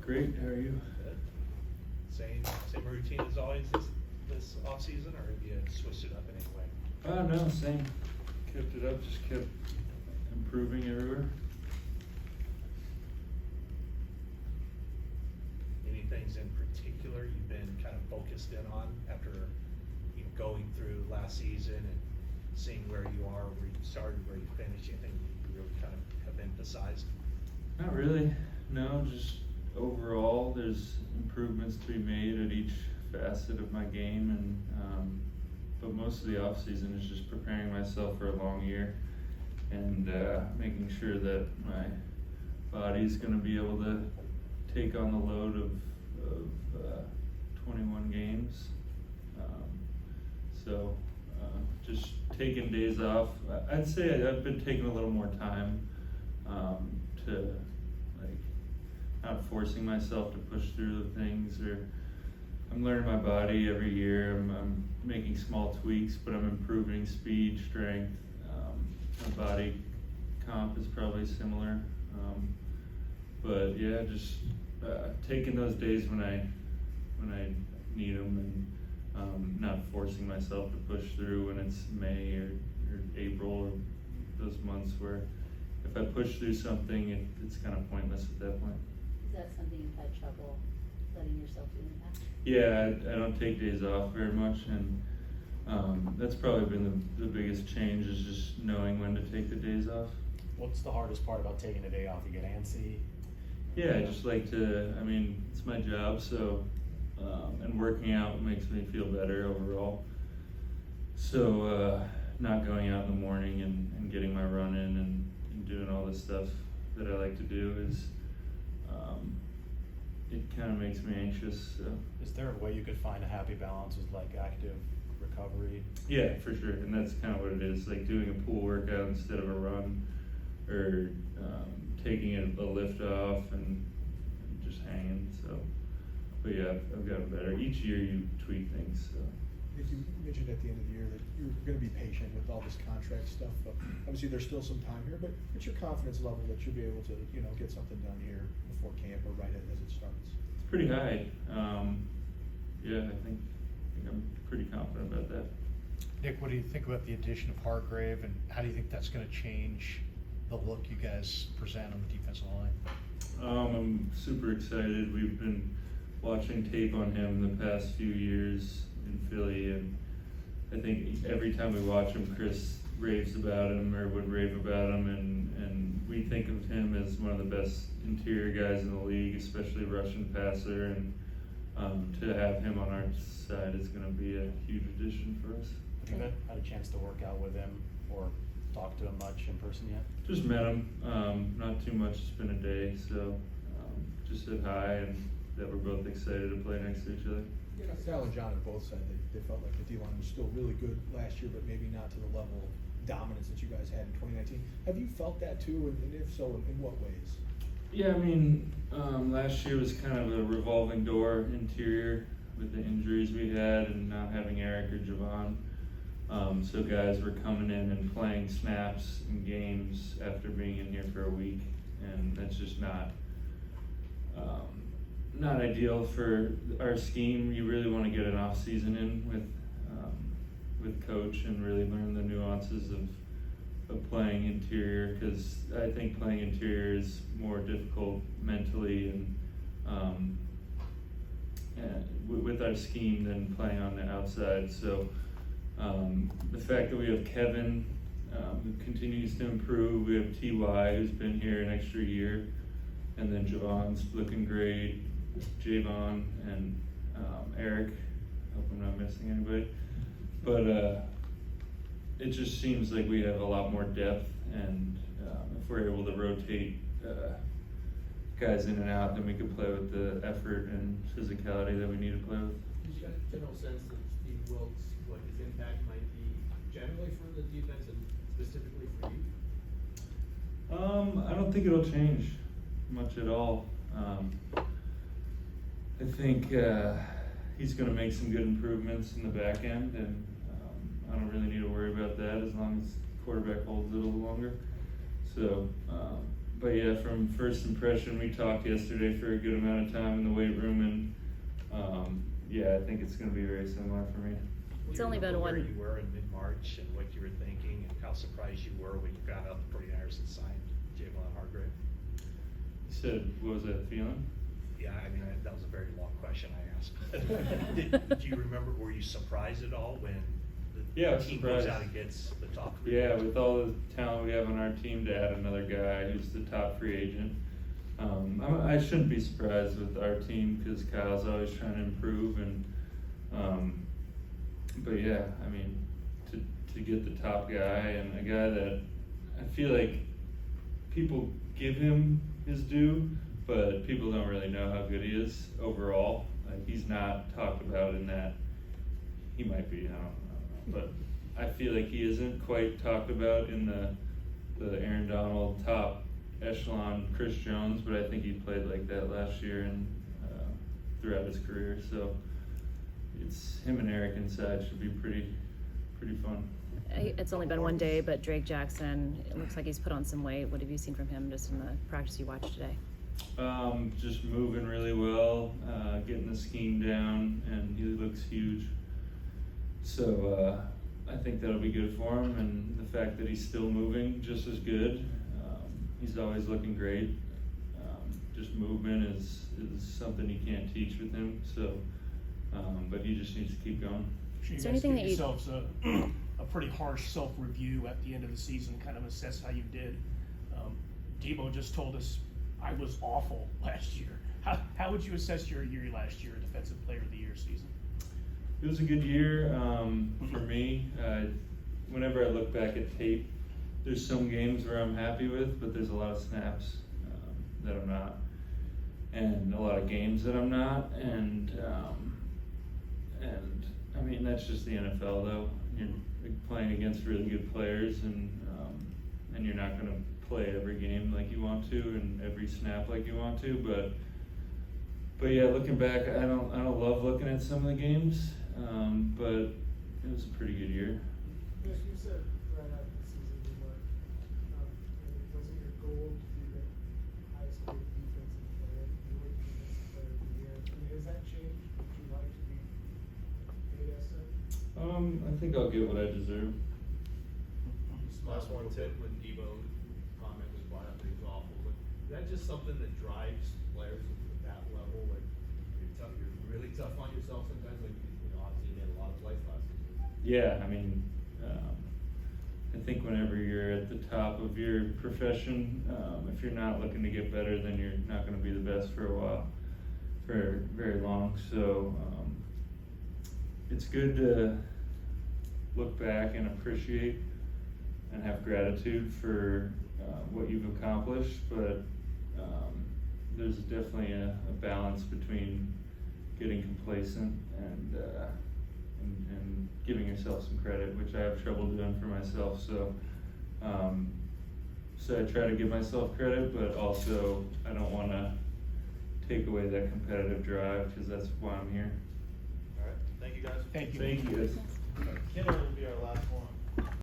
Great, how are you? Same routine as always this off season, or have you switched it up in any way? No, same. Kept it up, just kept improving everywhere. Any things in particular you've been kind of focused in on after going through last season and seeing where you are, where you started, where you finished? Anything you really kind of have emphasized? Not really, no, just overall there's improvements to be made at each facet of my game, and but most of the off season is just preparing myself for a long year and making sure that my body's going to be able to take on the load of 21 games. So just taking days off. I'd say I've been taking a little more time to not forcing myself to push through the things, or I'm learning my body every year. I'm making small tweaks, but I'm improving speed, strength. My body comp is probably similar, but yeah, just taking those days when I need them, and not forcing myself to push through when it's May or April, or those months where if I push through something, it's kind of pointless at that point. Is that something you've had trouble letting yourself do in the past? Yeah, I don't take days off very much, and that's probably been the biggest change, is just knowing when to take the days off. What's the hardest part about taking a day off? You get antsy? Yeah, I just like to, it's my job, so, and working out makes me feel better overall. So, not going out in the morning and getting my run in and doing all the stuff that I like to do is, it kind of makes me anxious. So. Is there a way you could find a happy balance with like active recovery? Yeah, for sure, and that's kind of what it is, like doing a pool workout instead of a run, or taking a lift off and just hanging. So, but yeah, I've gotten better. Each year you tweak things. So. Nick, you mentioned at the end of the year that you're going to be patient with all this contract stuff, but obviously there's still some time here. But what's your confidence level that you'll be able to, get something done here before camp or right as it starts? It's pretty high. Yeah, I think I'm pretty confident about that. Nick, what do you think about the addition of Hargrave, and how do you think that's going to change the look you guys present on the defensive line? I'm super excited. We've been watching tape on him the past few years in Philly, and I think every time we watch him, Chris raves about him, or would rave about him, and we think of him as one of the best interior guys in the league, especially rushing passer, and to have him on our side is going to be a huge addition for us. Have you had a chance to work out with him or talk to him much in person yet? Just met him, not too much, it's been a day, so just said hi, and that we're both excited to play next to each other. Sal and John have both said they felt like the D-line was still really good last year, but maybe not to the level of dominance that you guys had in 2019. Have you felt that too, and if so, in what ways? Yeah, last year was kind of a revolving door interior with the injuries we had and not having Eric or Javon. So guys were coming in and playing snaps in games after being in here for a week, and that's just not ideal for our scheme. You really want to get an off season in with coach and really learn the nuances of playing interior, because I think playing interior is more difficult mentally and with our scheme than playing on the outside. So the fact that we have Kevin who continues to improve, we have T.Y. who's been here an extra year, and then Javon's looking great, Javon and Eric. Hope I'm not missing anybody. But it just seems like we have a lot more depth, and if we're able to rotate guys in and out, then we can play with the effort and physicality that we need to play with. Did you get a general sense that Steve Wilkes, what his impact might be generally for the defense and specifically for you? I don't think it'll change much at all. I think he's going to make some good improvements in the back end, and I don't really need to worry about that as long as the quarterback holds it a little longer. So but yeah, from first impression, we talked yesterday for a good amount of time in the weight room, and yeah, I think it's going to be very similar for me. It's Do you only been remember one- where you were in mid-March and what you were thinking and how surprised you were when you got out the 49ers and signed Javon Hargrave? You said, what was that feeling? Yeah, I mean, that was a very long question I asked. Do you remember, were you surprised at all when Yeah, I the was team goes surprised. out and gets the top three? Yeah, with all the talent we have on our team, to add another guy who's the top free agent. I shouldn't be surprised with our team because Kyle's always trying to improve, and but yeah, I mean, to get the top guy and a guy that I feel like people give him his due, but people don't really know how good he is overall. Like, he's not talked about in that. He might be, I don't know, but I feel like he isn't quite talked about in the Aaron Donald top echelon Chris Jones, but I think he played like that last year and throughout his career. So it's him and Eric inside should be pretty fun. It's only been one day, but Drake Jackson, it looks like he's put on some weight. What have you seen from him just in the practice you watched today? Just moving really well, getting the scheme down, and he looks huge. So I think that'll be good for him, and the fact that he's still moving just as good. He's always looking great. Just movement is something you can't teach with him. So, but he just needs to keep going. Sure, you Is there guys anything give that you- yourselves a pretty harsh self-review at the end of the season, kind of assess how you did. Debo just told us, I was awful last year. How would you assess your year last year, Defensive Player of the Year season? It was a good year for me. Whenever I look back at tape, there's some games where I'm happy with, but there's a lot of snaps that I'm not, and a lot of games that I'm not, and I mean, that's just the NFL though. You're playing against really good players, and you're not going to play every game like you want to and every snap like you want to, but yeah, looking back, I don't love looking at some of the games, but it was a pretty good year. Yes, you said right after the season you were, it wasn't your goal to be the highest paid defensive player, you were the defensive player of the year. I mean, has that changed? Would you like to be paid as such? I think I'll get what I deserve. Last one, Ted, when Debo's comment was brought up, that he was awful, but is that just something that drives players at that level? Like, you're really tough on yourself sometimes, like, obviously you had a lot of plays last season. Yeah, I mean, I think whenever you're at the top of your profession, if you're not looking to get better, then you're not going to be the best for a while, for very long. So it's good to look back and appreciate and have gratitude for what you've accomplished, but there's definitely a balance between getting complacent and giving yourself some credit, which I have trouble doing for myself. So I try to give myself credit, but also I don't want to take away that competitive drive, because that's why I'm here. All right, thank you guys. Thank you. Thank you guys. Kidder will be our last one.